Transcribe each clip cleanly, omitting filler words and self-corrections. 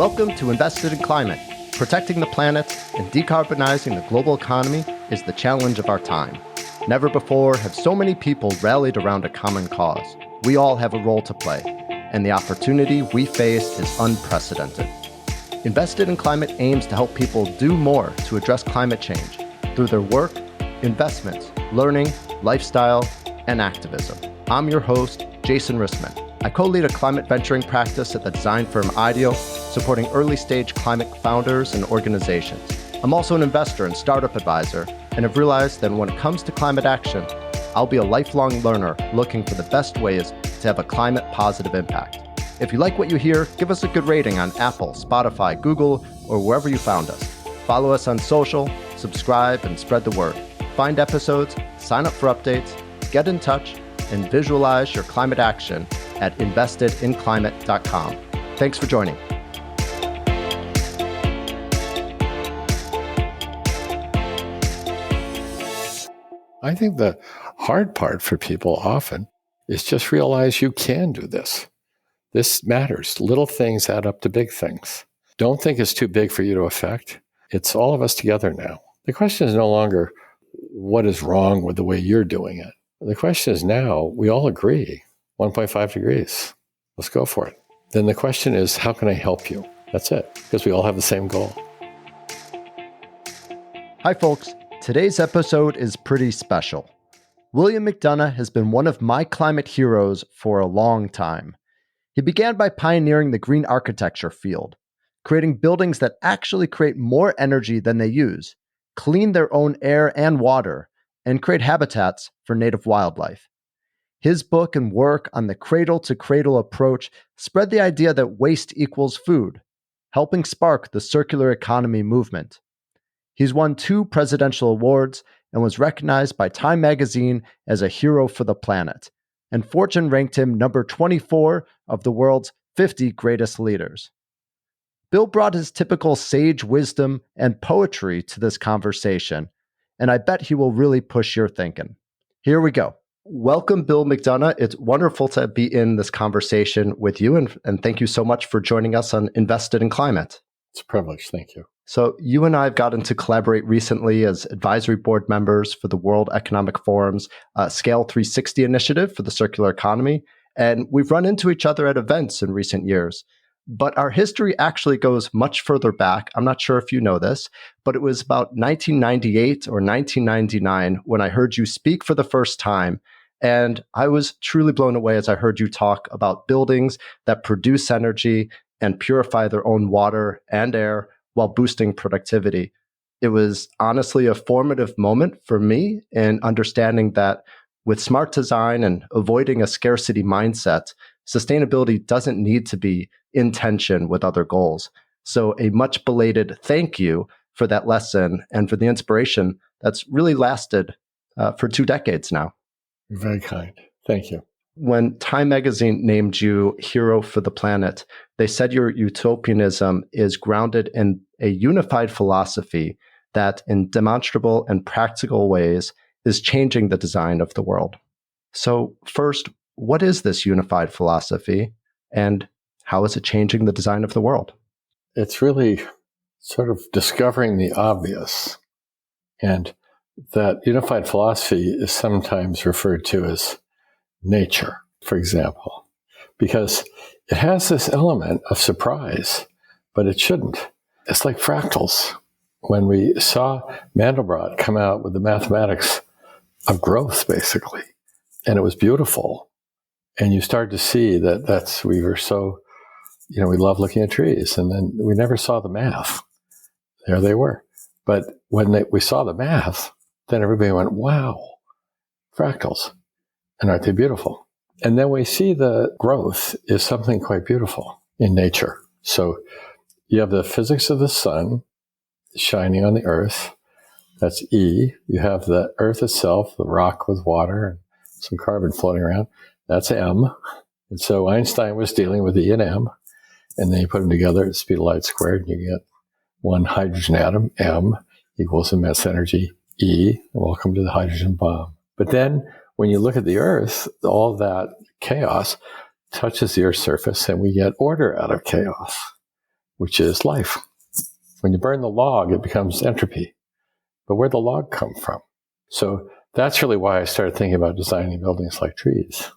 Welcome to Invested in Climate. Protecting the planet and decarbonizing the global economy is the challenge of our time. Never before have so many people rallied around a common cause. We all have a role to play, and the opportunity we face is unprecedented. Invested in Climate aims to help people do more to address climate change through their work, investments, learning, lifestyle, and activism. I'm your host, Jason Rissman. I co-lead a climate venturing practice at the design firm IDEO, supporting early-stage climate founders and organizations. I'm also an investor and startup advisor, and have realized that when it comes to climate action, I'll be a lifelong learner looking for the best ways to have a climate-positive impact. If you like what you hear, give us a good rating on Apple, Spotify, Google, or wherever you found us. Follow us on social, subscribe, and spread the word. Find episodes, sign up for updates, get in touch, and visualize your climate action at investedinclimate.com. Thanks for joining. I think the hard part for people often is just realize you can do this. This matters. Little things add up to big things. Don't think it's too big for you to affect. It's all of us together now. The question is no longer what is wrong with the way you're doing it. The question is now, we all agree, 1.5 degrees. Let's go for it. Then the question is, how can I help you? That's it, because we all have the same goal. Hi, folks. Today's episode is pretty special. William McDonough has been one of my climate heroes for a long time. He began by pioneering the green architecture field, creating buildings that actually create more energy than they use, clean their own air and water, and create habitats for native wildlife. His book and work on the cradle-to-cradle approach spread the idea that waste equals food, helping spark the circular economy movement. He's won 2 presidential awards and was recognized by Time magazine as a hero for the planet, and Fortune ranked him number 24 of the world's 50 greatest leaders. Bill brought his typical sage wisdom and poetry to this conversation, and I bet he will really push your thinking. Here we go. Welcome, Bill McDonough. It's wonderful to be in this conversation with you, and thank you so much for joining us on Invested in Climate. It's a privilege. Thank you. So you and I have gotten to collaborate recently as advisory board members for the World Economic Forum's Scale 360 initiative for the circular economy, and we've run into each other at events in recent years. But our history actually goes much further back. I'm not sure if you know this, but it was about 1998 or 1999 when I heard you speak for the first time. And I was truly blown away as I heard you talk about buildings that produce energy and purify their own water and air while boosting productivity. It was honestly a formative moment for me in understanding that with smart design and avoiding a scarcity mindset, sustainability doesn't need to be in tension with other goals. So a much belated thank you for that lesson and for the inspiration that's really lasted for 2 decades now. You're very kind. Thank you. When Time magazine named you hero for the planet, they said your utopianism is grounded in a unified philosophy that in demonstrable and practical ways is changing the design of the world. So first, what is this unified philosophy and how is it changing the design of the world? It's really sort of discovering the obvious. And that unified philosophy is sometimes referred to as nature, for example, because it has this element of surprise, but it shouldn't. It's like fractals. When we saw Mandelbrot come out with the mathematics of growth, basically, and it was beautiful, and you start to see that we were so, we love looking at trees, and then we never saw the math. There they were. But when we saw the math, then everybody went, wow, fractals. And aren't they beautiful? And then we see the growth is something quite beautiful in nature. So you have the physics of the sun shining on the earth. That's E. You have the earth itself, the rock with water and some carbon floating around. That's M. And so Einstein was dealing with E and M. And then you put them together at the speed of light squared, and you get one hydrogen atom, M, equals immense energy, E. Welcome to the hydrogen bomb. But then when you look at the Earth, all that chaos touches the Earth's surface, and we get order out of chaos. which is life. When you burn the log, it becomes entropy. But where'd the log come from? So that's really why I started thinking about designing buildings like trees.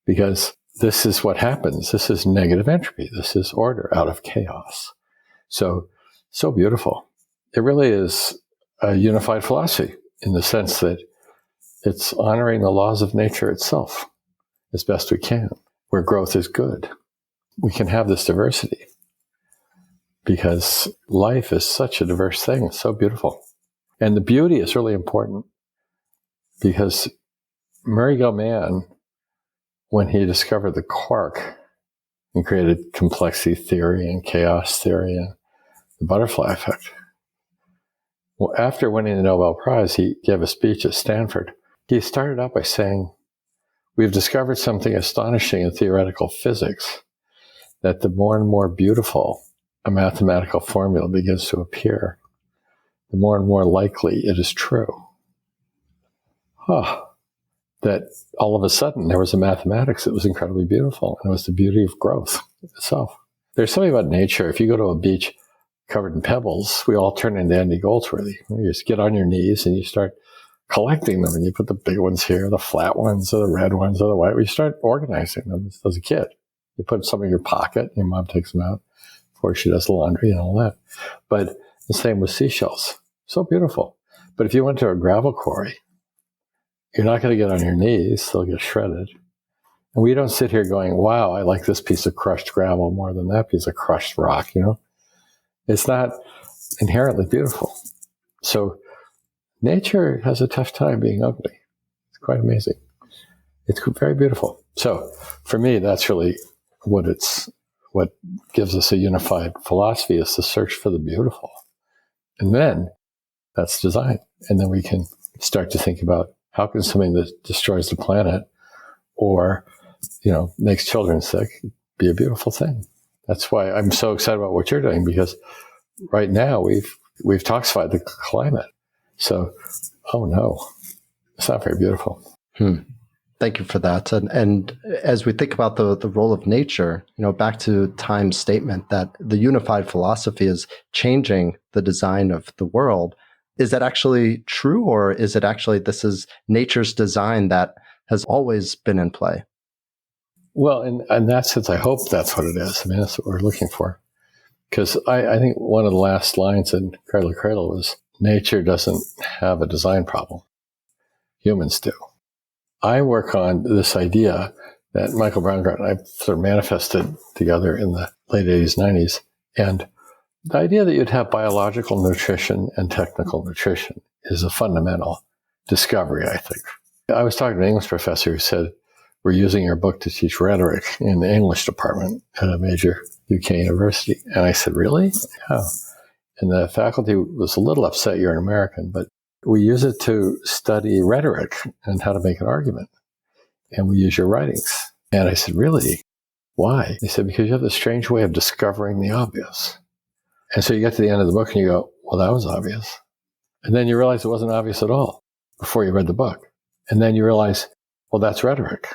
Because this is what happens. This is negative entropy. This is order out of chaos. So beautiful. It really is a unified philosophy in the sense that it's honoring the laws of nature itself as best we can, where growth is good. We can have this diversity because life is such a diverse thing. It's so beautiful. And the beauty is really important because Murray Gell-Mann, when he discovered the quark and created complexity theory and chaos theory and the butterfly effect, well, after winning the Nobel Prize, he gave a speech at Stanford. He started out by saying, "We've discovered something astonishing in theoretical physics, that the more and more beautiful a mathematical formula begins to appear, the more and more likely it is true." That all of a sudden there was a mathematics that was incredibly beautiful, and it was the beauty of growth itself. There's something about nature. If you go to a beach covered in pebbles, we all turn into Andy Goldsworthy. You just get on your knees and you start collecting them, and you put the big ones here, the flat ones, or the red ones, or the white. You start organizing them as a kid. You put some in your pocket, your mom takes them out before she does the laundry and all that. But the same with seashells. So beautiful. But if you went to a gravel quarry, you're not going to get on your knees. They'll get shredded. And we don't sit here going, wow, I like this piece of crushed gravel more than that piece of crushed rock, It's not inherently beautiful. So nature has a tough time being ugly. It's quite amazing. It's very beautiful. So for me, that's really what gives us a unified philosophy, is the search for the beautiful. And then that's design. And then we can start to think about how can something that destroys the planet or, makes children sick be a beautiful thing. That's why I'm so excited about what you're doing, because right now we've toxified the climate. So, oh no, it's not very beautiful. Thank you for that. And as we think about the role of nature, back to Time's statement that the unified philosophy is changing the design of the world, is that actually true, or is it actually this is nature's design that has always been in play? Well, in that sense, I hope that's what it is. I mean, that's what we're looking for. Because I think one of the last lines in Cradle was, nature doesn't have a design problem. Humans do. I work on this idea that Michael Braungart and I sort of manifested together in the late 80s, 90s. And the idea that you'd have biological nutrition and technical nutrition is a fundamental discovery, I think. I was talking to an English professor who said, we're using your book to teach rhetoric in the English department at a major UK university. And I said, really? Yeah. And the faculty was a little upset you're an American, but we use it to study rhetoric and how to make an argument. And we use your writings. And I said, really? Why? They said, because you have this strange way of discovering the obvious. And so you get to the end of the book and you go, well, that was obvious. And then you realize it wasn't obvious at all before you read the book. And then you realize, well, that's rhetoric.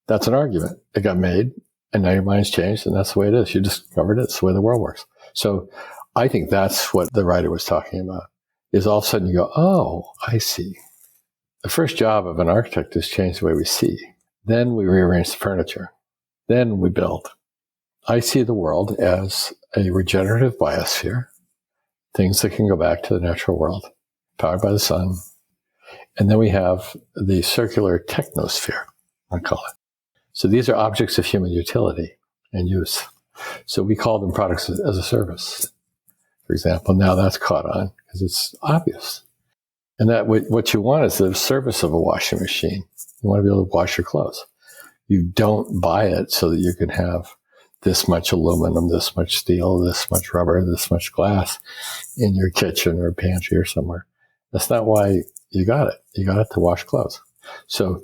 That's an argument. It got made, and now your mind's changed, and that's the way it is. You discovered it. It's the way the world works. So I think that's what the writer was talking about, is all of a sudden you go, oh, I see. The first job of an architect is change the way we see. Then we rearrange the furniture. Then we build. I see the world as a regenerative biosphere, things that can go back to the natural world, powered by the sun. And then we have the circular technosphere, I call it. So these are objects of human utility and use. So we call them products as a service, for example. Now that's caught on because it's obvious. And that what you want is the service of a washing machine. You want to be able to wash your clothes. You don't buy it so that you can have this much aluminum, this much steel, this much rubber, this much glass in your kitchen or pantry or somewhere. That's not why you got it. You got it to wash clothes. So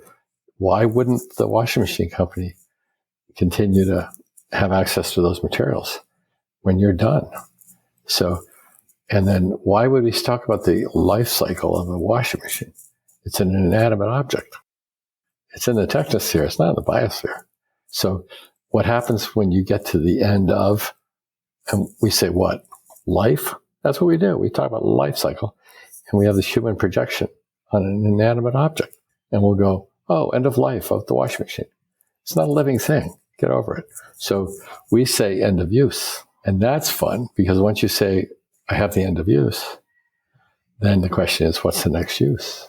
why wouldn't the washing machine company continue to have access to those materials when you're done? So, and then why would we talk about the life cycle of a washing machine? It's an inanimate object. It's in the technosphere. It's not in the biosphere. So what happens when you get to the end of And we say, what? Life? That's what we do. We talk about life cycle. And we have this human projection on an inanimate object. And we'll go, oh, end of life of the washing machine. It's not a living thing. Get over it. So we say end of use. And that's fun because once you say, I have the end of use, then the question is, what's the next use?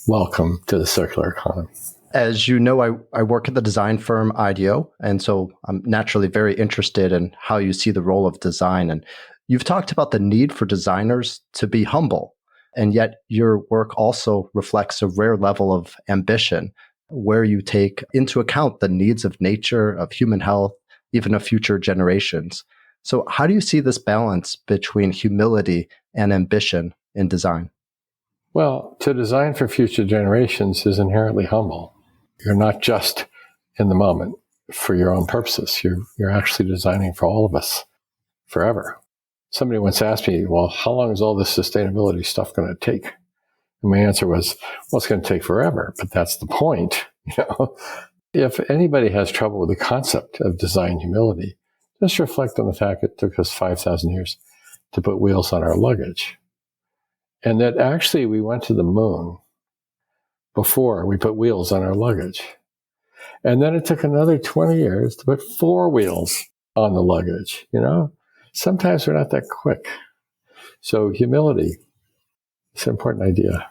Welcome to the circular economy. As you know, I work at the design firm IDEO, and so I'm naturally very interested in how you see the role of design. And you've talked about the need for designers to be humble, and yet your work also reflects a rare level of ambition, where you take into account the needs of nature, of human health, even of future generations. So how do you see this balance between humility and ambition in design? Well, to design for future generations is inherently humble. You're not just in the moment for your own purposes. You're actually designing for all of us forever. Somebody once asked me, well, how long is all this sustainability stuff going to take? And my answer was, well, it's going to take forever, but that's the point. If anybody has trouble with the concept of design humility, just reflect on the fact it took us 5,000 years to put wheels on our luggage. And that actually we went to the moon before we put wheels on our luggage. And then it took another 20 years to put 4 wheels on the luggage. Sometimes we're not that quick. So humility is an important idea.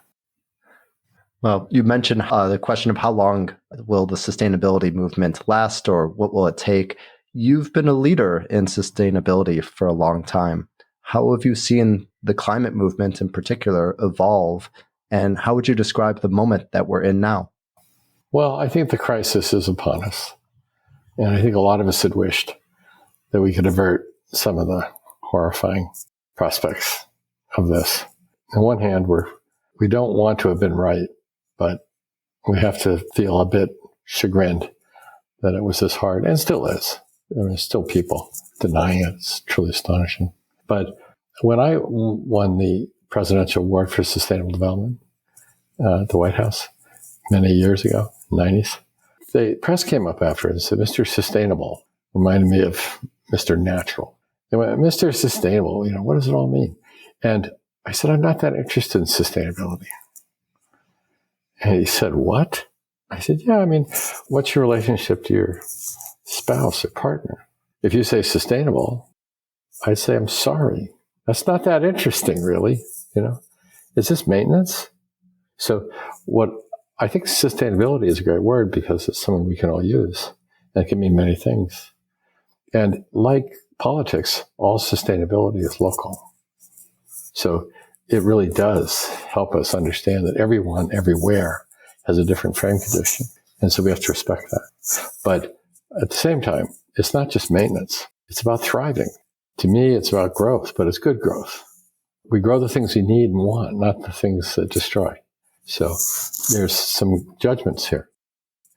Well, you mentioned the question of how long will the sustainability movement last, or what will it take? You've been a leader in sustainability for a long time. How have you seen the climate movement in particular evolve? And how would you describe the moment that we're in now? Well, I think the crisis is upon us. And I think a lot of us had wished that we could avert some of the horrifying prospects of this. On one hand, we don't want to have been right, but we have to feel a bit chagrined that it was this hard, and still is. There's still people denying it. It's truly astonishing. But when I won the Presidential Award for Sustainable Development at the White House many years ago, 90s, the press came up after and said, Mr. Sustainable reminded me of Mr. Natural. They went, Mr. Sustainable, what does it all mean? And I said, I'm not that interested in sustainability. And he said, what? I said, yeah, what's your relationship to your spouse or partner? If you say sustainable, I'd say, I'm sorry. That's not that interesting, really. Is this maintenance? So what I think sustainability is a great word because it's something we can all use. And it can mean many things. And like politics, all sustainability is local. So it really does help us understand that everyone, everywhere, has a different frame condition. And so we have to respect that. But at the same time, it's not just maintenance. It's about thriving. To me, it's about growth, but it's good growth. We grow the things we need and want, not the things that destroy. So there's some judgments here.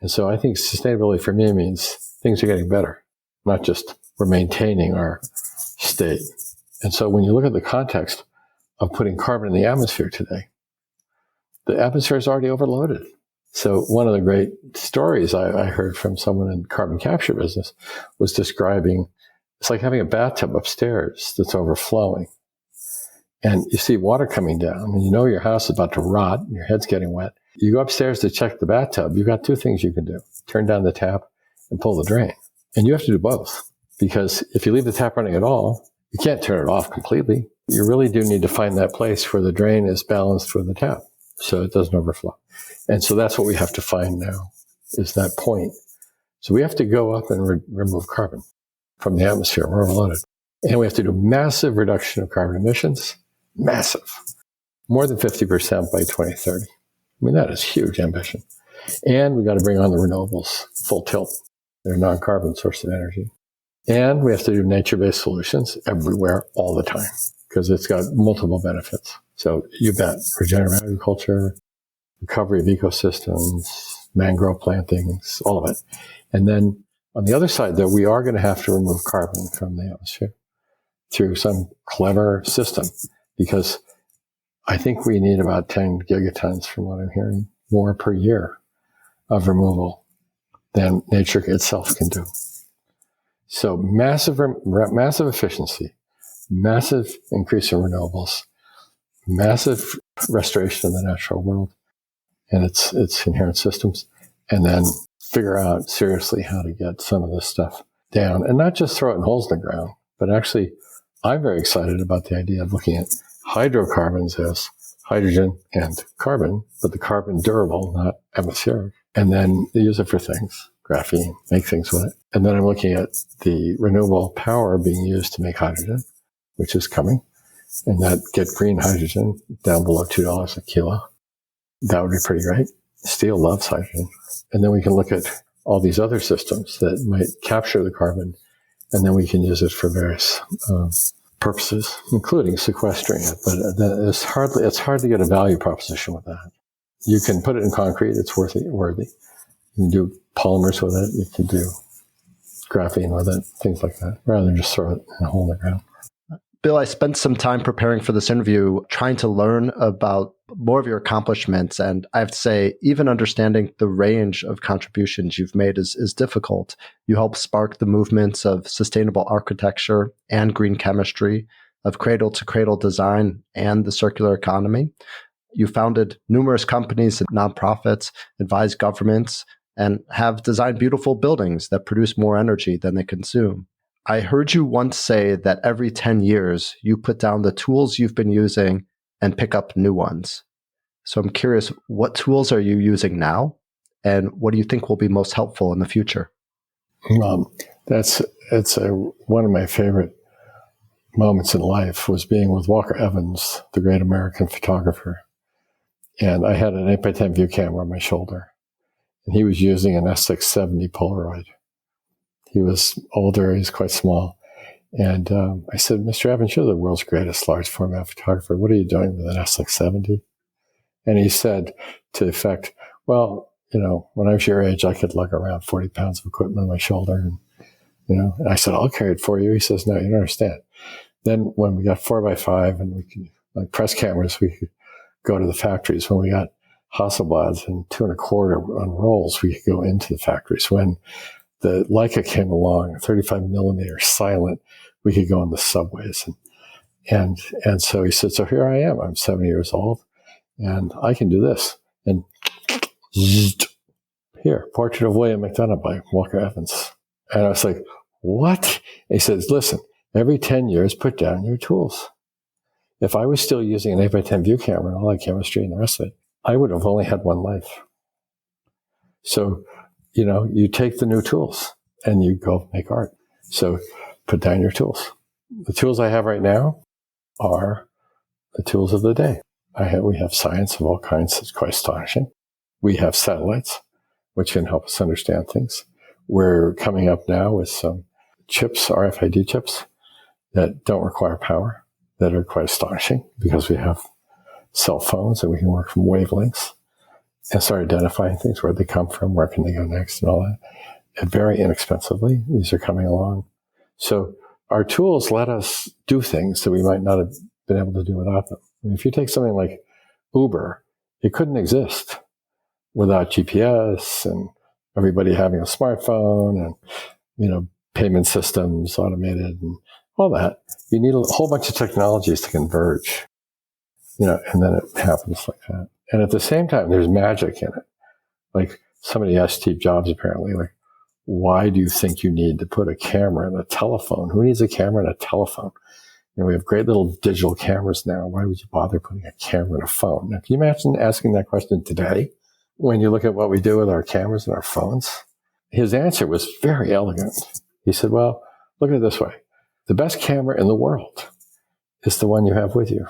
And so I think sustainability for me means things are getting better, not just we're maintaining our state. And so when you look at the context of putting carbon in the atmosphere today, the atmosphere is already overloaded. So one of the great stories I heard from someone in the carbon capture business was describing, it's like having a bathtub upstairs that's overflowing. And you see water coming down, and your house is about to rot, and your head's getting wet. You go upstairs to check the bathtub. You've got 2 things you can do. Turn down the tap and pull the drain. And you have to do both. Because if you leave the tap running at all, you can't turn it off completely. You really do need to find that place where the drain is balanced with the tap so it doesn't overflow. And so that's what we have to find now, is that point. So we have to go up and remove carbon from the atmosphere. We're overloaded. And we have to do massive reduction of carbon emissions. Massive. More than 50% by 2030. That is huge ambition. And we got to bring on the renewables full tilt. They're a non-carbon source of energy. And we have to do nature-based solutions everywhere, all the time, because it's got multiple benefits. So you bet, regenerative agriculture, recovery of ecosystems, mangrove plantings, all of it. And then on the other side, though, we are going to have to remove carbon from the atmosphere through some clever system, because I think we need about 10 gigatons, from what I'm hearing, more per year of removal than nature itself can do. So massive efficiency, massive increase in renewables, massive restoration of the natural world and its inherent systems, and then figure out seriously how to get some of this stuff down and not just throw it in holes in the ground, but actually I'm very excited about the idea of looking at hydrocarbons as hydrogen and carbon, but the carbon durable, not atmospheric, and then use it for things, graphene, make things with it. And then I'm looking at the renewable power being used to make hydrogen, which is coming, and that get green hydrogen down below $2 a kilo. That would be pretty great. Steel loves hydrogen. And then we can look at all these other systems that might capture the carbon, and then we can use it for various purposes, including sequestering it. But it's hard to get a value proposition with that. You can put it in concrete; it's worthy. You can do polymers with it. You can do graphene with it, things like that, rather than just throw it in a hole in the ground. Bill, I spent some time preparing for this interview trying to learn about more of your accomplishments. And I have to say, even understanding the range of contributions you've made is difficult. You helped spark the movements of sustainable architecture and green chemistry, of cradle to cradle design and the circular economy. You founded numerous companies and nonprofits, advised governments, and have designed beautiful buildings that produce more energy than they consume. I heard you once say that every 10 years, you put down the tools you've been using and pick up new ones. So I'm curious, what tools are you using now? And what do you think will be most helpful in the future? One of my favorite moments in life was being with Walker Evans, the great American photographer. And I had an 8x10 view camera on my shoulder. And he was using an S670 Polaroid. He was older, he was quite small. And I said, Mr. Evans, you're the world's greatest large format photographer. What are you doing with an S670? And he said to the effect, well, when I was your age, I could lug around 40 pounds of equipment on my shoulder. And I said, I'll carry it for you. He says, no, you don't understand. Then when we got 4x5 and we could, like press cameras, we could go to the factories. When we got Hasselblads and 2.25 on rolls, we could go into the factories. When the Leica came along, 35 millimeter silent, we could go on the subways. And so he said, so here I am. I'm 70 years old and I can do this. And here, Portrait of William McDonough by Walker Evans. And I was like, what? And he says, listen, every 10 years, put down your tools. If I was still using an 8x10 view camera and all that chemistry and the rest of it, I would have only had one life. So, you take the new tools and you go make art. So put down your tools. The tools I have right now are the tools of the day. We have science of all kinds. It's quite astonishing. We have satellites, which can help us understand things. We're coming up now with some chips, RFID chips, that don't require power, that are quite astonishing because we have cell phones and we can work from wavelengths and start identifying things, where they come from, where can they go next, and all that. And very inexpensively, these are coming along. So our tools let us do things that we might not have been able to do without them. I mean, if you take something like Uber, it couldn't exist without GPS and everybody having a smartphone and, payment systems automated and all that. You need a whole bunch of technologies to converge, and then it happens like that. And at the same time, there's magic in it. Like somebody asked Steve Jobs, apparently, like, why do you think you need to put a camera in a telephone? Who needs a camera in a telephone? We have great little digital cameras now. Why would you bother putting a camera in a phone? Now, can you imagine asking that question today when you look at what we do with our cameras and our phones? His answer was very elegant. He said, well, look at it this way. The best camera in the world is the one you have with you.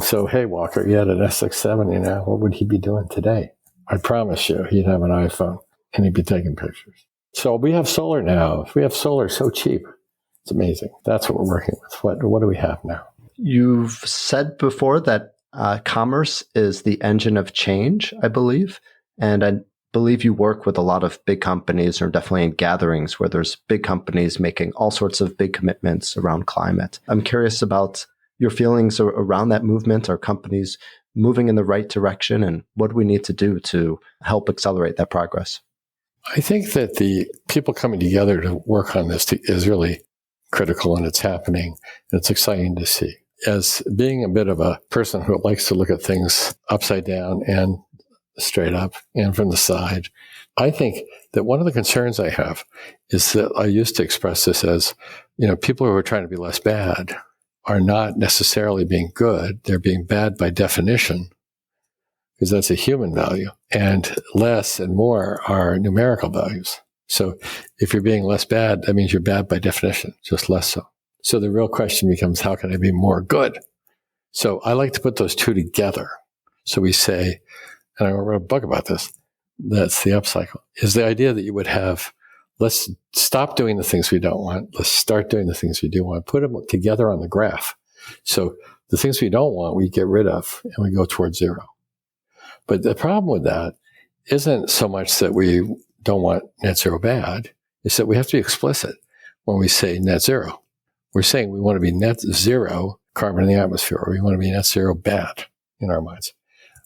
So, hey, Walker, you had an S670 now. What would he be doing today? I promise you, he'd have an iPhone and he'd be taking pictures. So we have solar now. We have solar so cheap. It's amazing. That's what we're working with. What do we have now? You've said before that commerce is the engine of change, I believe. And I believe you work with a lot of big companies, or definitely in gatherings where there's big companies making all sorts of big commitments around climate. I'm curious about your feelings around that movement. Are companies moving in the right direction? And what do we need to do to help accelerate that progress? I think that the people coming together to work on this is really critical, and it's happening, and it's exciting to see. As being a bit of a person who likes to look at things upside down and straight up and from the side, I think that one of the concerns I have is that I used to express this as, people who are trying to be less bad are not necessarily being good. They're being bad by definition, because that's a human value. And less and more are numerical values. So if you're being less bad, that means you're bad by definition, just less so. So the real question becomes, how can I be more good? So I like to put those two together. So we say, and I wrote a book about this, that's the upcycle, is the idea that you would have, let's stop doing the things we don't want. Let's start doing the things we do want. Put them together on the graph. So the things we don't want, we get rid of, and we go towards zero. But the problem with that isn't so much that we don't want net zero bad. It's that we have to be explicit when we say net zero. We're saying we want to be net zero carbon in the atmosphere, or we want to be net zero bad in our minds.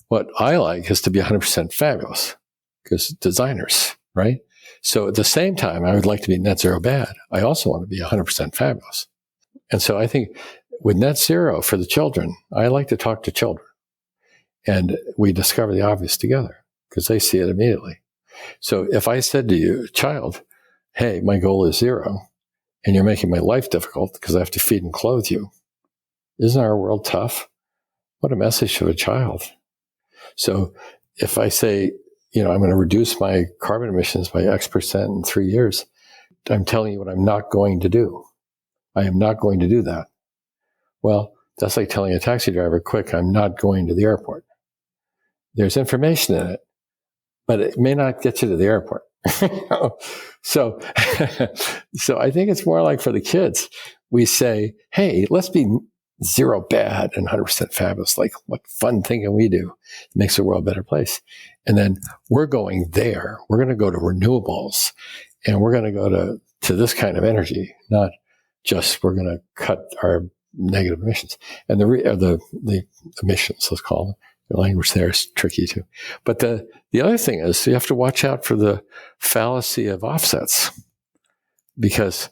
What I like is to be 100% fabulous, because designers, right? So at the same time, I would like to be net zero bad. I also want to be 100% fabulous. And so I think with net zero for the children, I like to talk to children. And we discover the obvious together, because they see it immediately. So if I said to you, child, hey, my goal is zero, and you're making my life difficult because I have to feed and clothe you, isn't our world tough? What a message to a child. So if I say, I'm going to reduce my carbon emissions by X% in 3 years, I'm telling you what I'm not going to do. I am not going to do that. Well, that's like telling a taxi driver, quick, I'm not going to the airport. There's information in it, but it may not get you to the airport. So I think it's more like for the kids, we say, hey, let's be zero bad and 100% fabulous. Like, what fun thing can we do? It makes the world a better place. And then we're going there. We're going to go to renewables, and we're going to go to this kind of energy, not just we're going to cut our negative emissions. And the emissions, let's call them. The language there is tricky too. But the other thing is you have to watch out for the fallacy of offsets. Because,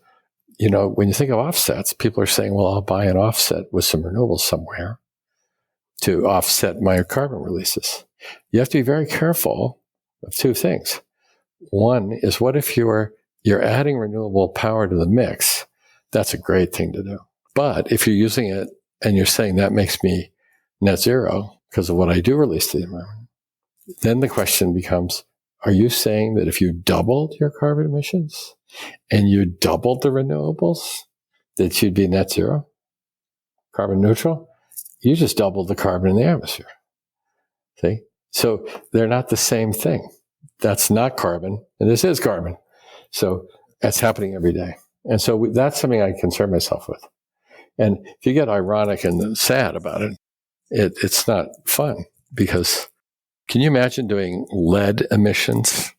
when you think of offsets, people are saying, well, I'll buy an offset with some renewables somewhere to offset my carbon releases. You have to be very careful of two things. One is, what if you're adding renewable power to the mix? That's a great thing to do. But if you're using it and you're saying that makes me net zero because of what I do release to the environment, then the question becomes, are you saying that if you doubled your carbon emissions and you doubled the renewables, that you'd be net zero, carbon neutral? You just doubled the carbon in the atmosphere. See? So they're not the same thing. That's not carbon, and this is carbon. So that's happening every day. And so that's something I concern myself with. And if you get ironic and sad about it, it's not fun, because can you imagine doing lead emissions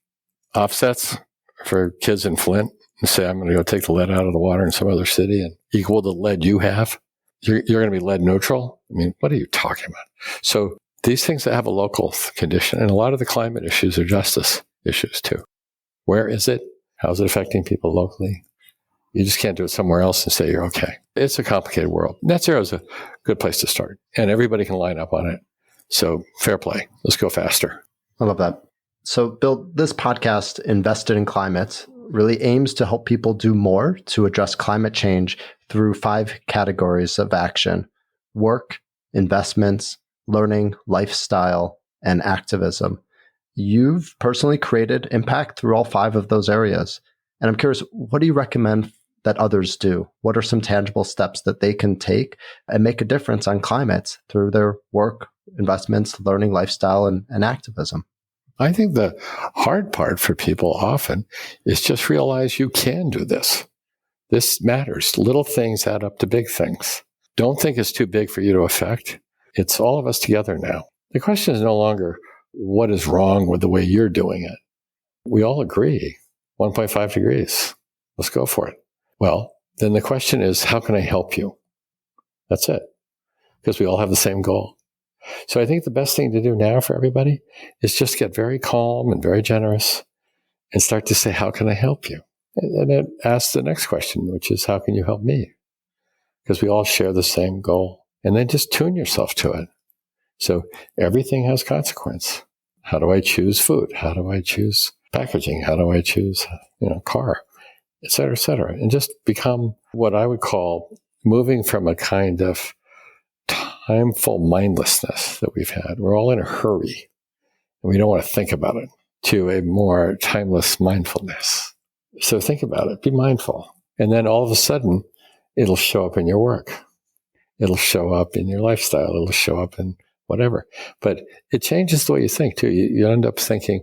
offsets for kids in Flint and say, I'm going to go take the lead out of the water in some other city and equal the lead you have? You're going to be lead neutral? I mean, what are you talking about? So these things that have a local condition, and a lot of the climate issues are justice issues too. Where is it? How's it affecting people locally? You just can't do it somewhere else and say you're okay. It's a complicated world. Net zero is a good place to start, and everybody can line up on it. So fair play. Let's go faster. I love that. So, Bill, this podcast, Invested in Climate, really aims to help people do more to address climate change through 5 categories of action: work, investments, learning, lifestyle, and activism. You've personally created impact through all 5 of those areas. And I'm curious, what do you recommend that others do? What are some tangible steps that they can take and make a difference on climate through their work, investments, learning, lifestyle, and activism? I think the hard part for people often is just realize you can do this. This matters. Little things add up to big things. Don't think it's too big for you to affect. It's all of us together now. The question is no longer what is wrong with the way you're doing it. We all agree, 1.5 degrees. Let's go for it. Well, then the question is, how can I help you? That's it. Because we all have the same goal. So I think the best thing to do now for everybody is just get very calm and very generous and start to say, how can I help you? And it asks the next question, which is, how can you help me? Because we all share the same goal. And then just tune yourself to it. So everything has consequence. How do I choose food? How do I choose packaging? How do I choose, car, et cetera, and just become what I would call moving from a kind of timeful mindlessness that we've had. We're all in a hurry and we don't want to think about it, to a more timeless mindfulness. So think about it, be mindful. And then all of a sudden, it'll show up in your work. It'll show up in your lifestyle. It'll show up in whatever. But it changes the way you think too. You end up thinking,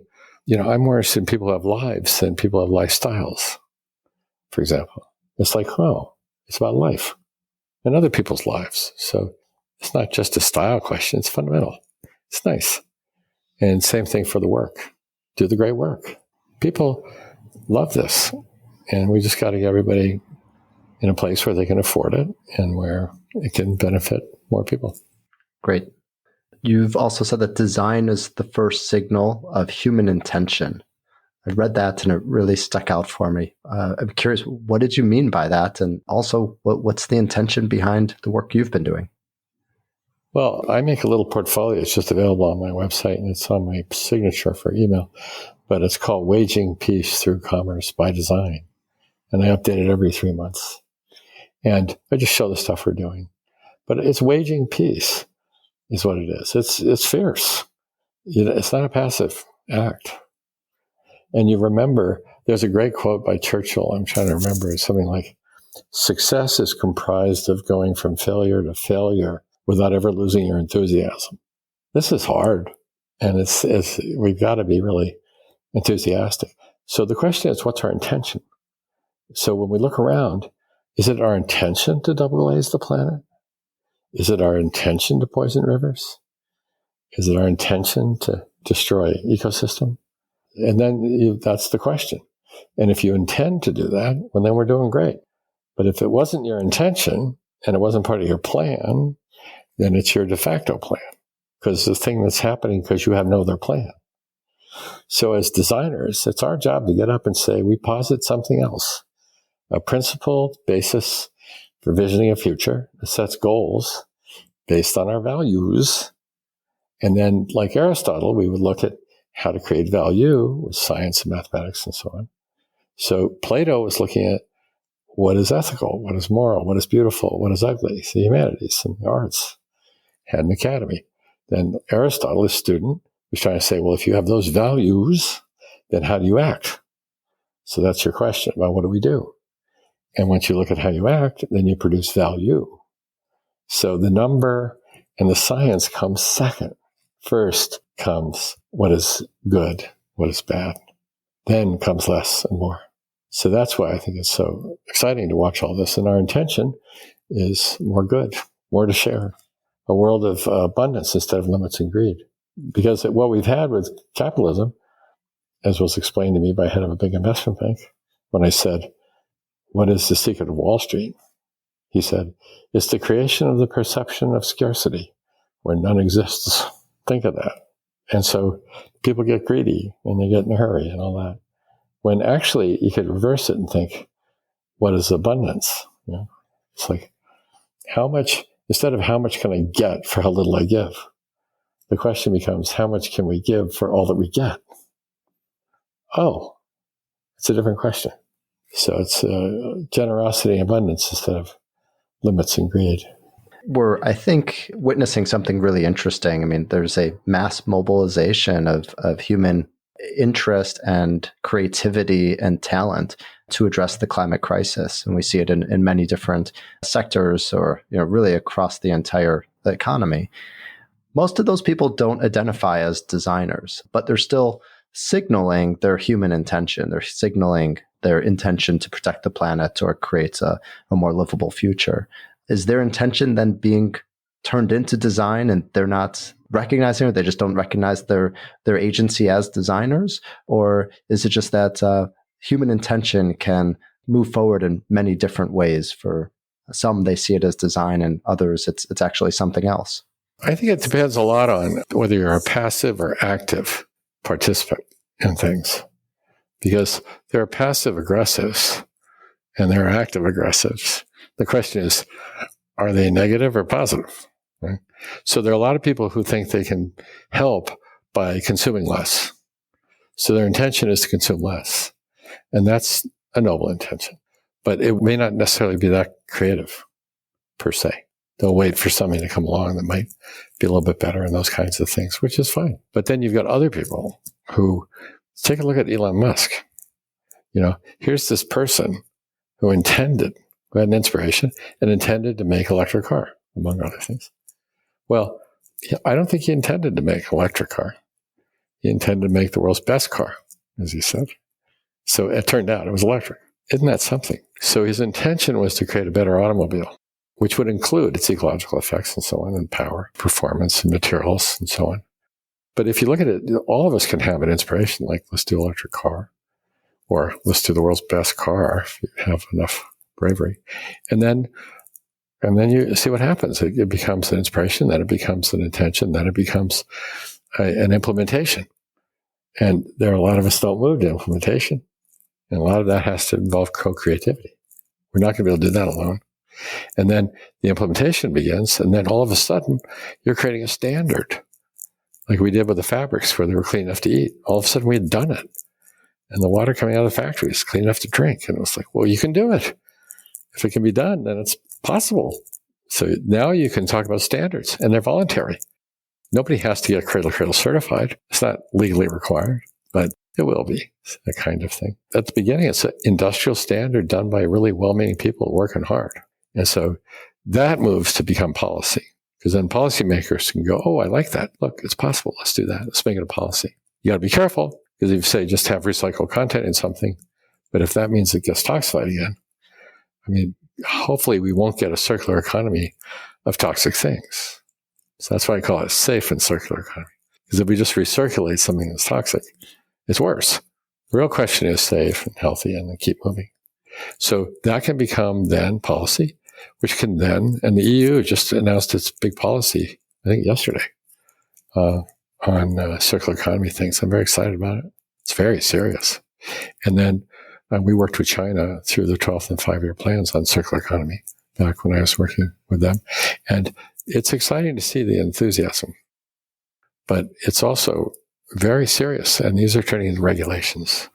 I'm more interested in people who have lives than people who have lifestyles, for example. It's like, it's about life and other people's lives. So it's not just a style question. It's fundamental. It's nice. And same thing for the work. Do the great work. People love this. And we just got to get everybody in a place where they can afford it and where it can benefit more people. Great. You've also said that design is the first signal of human intention. I read that and it really stuck out for me. I'm curious, what did you mean by that? And also, what's the intention behind the work you've been doing? Well, I make a little portfolio. It's just available on my website, and it's on my signature for email. But it's called Waging Peace Through Commerce by Design. And I update it every 3 months. And I just show the stuff we're doing. But it's waging peace is what it is. It's fierce. It's not a passive act. And you remember, there's a great quote by Churchill, I'm trying to remember, it's something like, success is comprised of going from failure to failure without ever losing your enthusiasm. This is hard. And we've got to be really enthusiastic. So the question is, what's our intention? So when we look around, is it our intention to double glaze the planet? Is it our intention to poison rivers? Is it our intention to destroy ecosystem? And then that's the question. And if you intend to do that, well, then we're doing great. But if it wasn't your intention and it wasn't part of your plan, then it's your de facto plan, because the thing that's happening because you have no other plan. So as designers, it's our job to get up and say, we posit something else, a principled basis for visioning a future that sets goals based on our values. And then, like Aristotle, we would look at how to create value with science and mathematics and so on. So Plato was looking at what is ethical, what is moral, what is beautiful, what is ugly, the humanities and the arts. Had an academy. Then Aristotle, his student, was trying to say, well, if you have those values, then how do you act? So that's your question about what do we do? And once you look at how you act, then you produce value. So the number and the science comes second. First comes what is good, what is bad. Then comes less and more. So that's why I think it's so exciting to watch all this. And our intention is more good, more to share, a world of abundance instead of limits and greed. Because what we've had with capitalism, as was explained to me by head of a big investment bank, when I said, what is the secret of Wall Street? He said, it's the creation of the perception of scarcity where none exists. Think of that. And so people get greedy and they get in a hurry and all that. When actually you could reverse it and think, what is abundance? It's like, instead of how much can I get for how little I give? The question becomes, how much can we give for all that we get? Oh, it's a different question. So it's generosity and abundance instead of limits and greed. We're, I think, witnessing something really interesting. I mean, there's a mass mobilization of human interest and creativity and talent to address the climate crisis. And we see it in many different sectors or, really across the entire economy. Most of those people don't identify as designers, but they're still signaling their human intention. They're signaling their intention to protect the planet or create a more livable future. Is their intention then being turned into design and they're not recognizing it? They just don't recognize their agency as designers? Or is it just that human intention can move forward in many different ways? For some, they see it as design, and others, it's actually something else. I think it depends a lot on whether you're a passive or active participant in things. because there are passive aggressives and there are active aggressives. The question is, are they negative or positive? Right? So there are a lot of people who think they can help by consuming less. So their intention is to consume less. And that's a noble intention. But it may not necessarily be that creative, per se. They'll wait for something to come along that might be a little bit better and those kinds of things, which is fine. But then you've got other people who, take a look at Elon Musk. Here's this person who had an inspiration and intended to make an electric car, among other things. Well, I don't think he intended to make an electric car. He intended to make the world's best car, as he said. So it turned out it was electric. Isn't that something? So his intention was to create a better automobile, which would include its ecological effects and so on, and power, performance, and materials, and so on. But if you look at it, all of us can have an inspiration, like let's do an electric car, or let's do the world's best car if you have enough bravery. And then you see what happens. It becomes an inspiration, then it becomes an intention, then it becomes an implementation. And there are a lot of us don't move to implementation. And a lot of that has to involve co-creativity. We're not going to be able to do that alone. And then the implementation begins, and then all of a sudden, you're creating a standard, like we did with the fabrics where they were clean enough to eat. All of a sudden, we had done it. And the water coming out of the factory is clean enough to drink. And it was like, well, you can do it. If it can be done, then it's possible. So now you can talk about standards, and they're voluntary. Nobody has to get Cradle certified. It's not legally required, but it will be a kind of thing. At the beginning, it's an industrial standard done by really well-meaning people working hard. And so that moves to become policy, because then policymakers can go, oh, I like that. Look, it's possible. Let's do that. Let's make it a policy. You got to be careful, because if you say just have recycled content in something, but if that means it gets toxified again, hopefully we won't get a circular economy of toxic things. So that's why I call it a safe and circular economy. Because if we just recirculate something that's toxic, it's worse. The real question is safe and healthy and then keep moving. So that can become then policy, which can then, and the EU just announced its big policy, I think yesterday, on circular economy things. I'm very excited about it. It's very serious. And then we worked with China through the 12th and 5-year plans on circular economy back when I was working with them. And it's exciting to see the enthusiasm, but it's also very serious. And these are turning into regulations,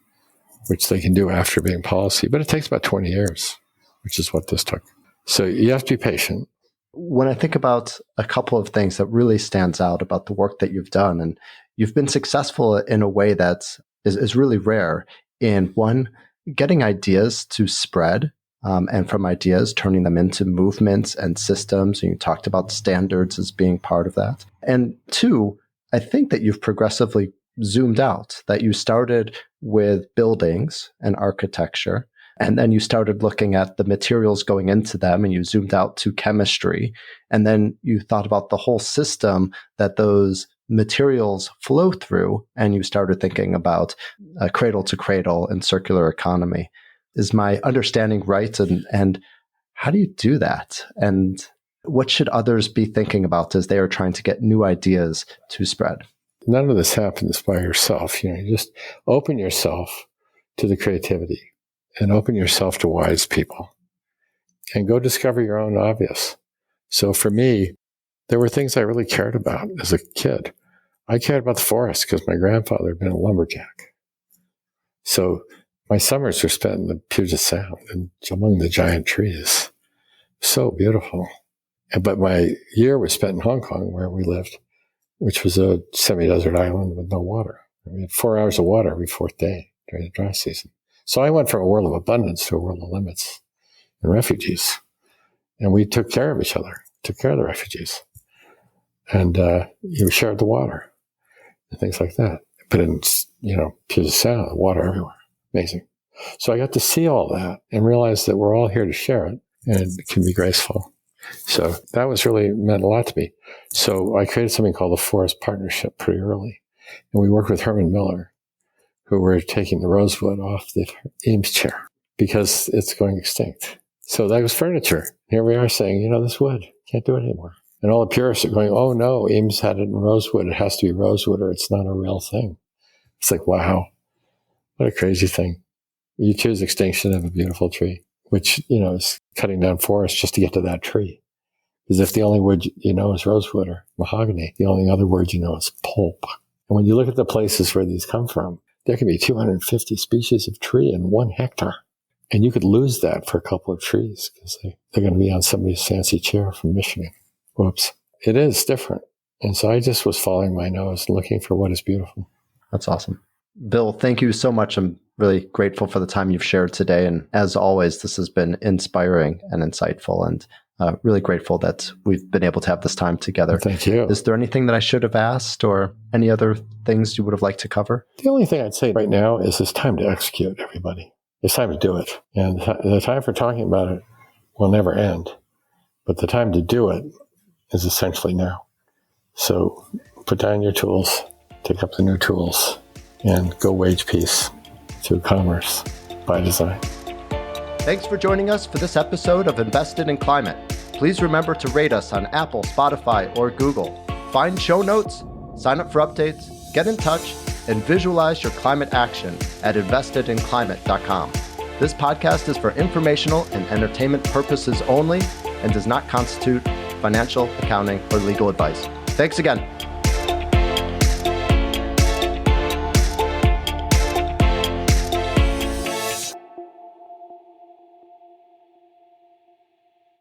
which they can do after being policy. But it takes about 20 years, which is what this took. So you have to be patient. When I think about a couple of things that really stands out about the work that you've done, and you've been successful in a way that is really rare in, one, getting ideas to spread, and from ideas, turning them into movements and systems. And you talked about standards as being part of that. And two, I think that you've progressively zoomed out, that you started with buildings and architecture, and then you started looking at the materials going into them, and you zoomed out to chemistry. And then you thought about the whole system that those materials flow through, and you started thinking about cradle to cradle and circular economy. Is my understanding right? And how do you do that? And what should others be thinking about as they are trying to get new ideas to spread? None of this happens by yourself. You just open yourself to the creativity and open yourself to wise people and go discover your own obvious. So for me, there were things I really cared about as a kid. I cared about the forest because my grandfather had been a lumberjack. So my summers were spent in the Puget Sound and among the giant trees. So beautiful. But my year was spent in Hong Kong, where we lived, which was a semi-desert island with no water. We had 4 hours of water every fourth day during the dry season. So I went from a world of abundance to a world of limits and refugees. And we took care of each other, took care of the refugees. And we shared the water and things like that. But in, Puget Sound, water everywhere. Amazing. So I got to see all that and realize that we're all here to share it, and it can be graceful. So that was really meant a lot to me. So I created something called the Forest Partnership pretty early. And we worked with Herman Miller, who were taking the rosewood off the Eames chair because it's going extinct. So that was furniture. Here we are saying, this wood, can't do it anymore. And all the purists are going, oh no, Eames had it in rosewood. It has to be rosewood or it's not a real thing. It's like, wow, What a crazy thing. You choose extinction of a beautiful tree, which, is cutting down forests just to get to that tree. As if the only word you know is rosewood or mahogany. The only other word you know is pulp. And when you look at the places where these come from, there can be 250 species of tree in 1 hectare. And you could lose that for a couple of trees because they're going to be on somebody's fancy chair from Michigan. Whoops. It is different. And so I just was following my nose and looking for what is beautiful. That's awesome. Bill, thank you so much. I'm really grateful for the time you've shared today. And as always, this has been inspiring and insightful, and really grateful that we've been able to have this time together. Thank you. Is there anything that I should have asked or any other things you would have liked to cover? The only thing I'd say right now is it's time to execute, everybody. It's time to do it. And the time for talking about it will never end. But the time to do it is essentially now. So put down your tools, take up the new tools, and go wage peace through commerce by design. Thanks for joining us for this episode of Invested in Climate. Please remember to rate us on Apple, Spotify, or Google. Find show notes, sign up for updates, get in touch, and visualize your climate action at investedinclimate.com. This podcast is for informational and entertainment purposes only and does not constitute financial, accounting, or legal advice. Thanks again.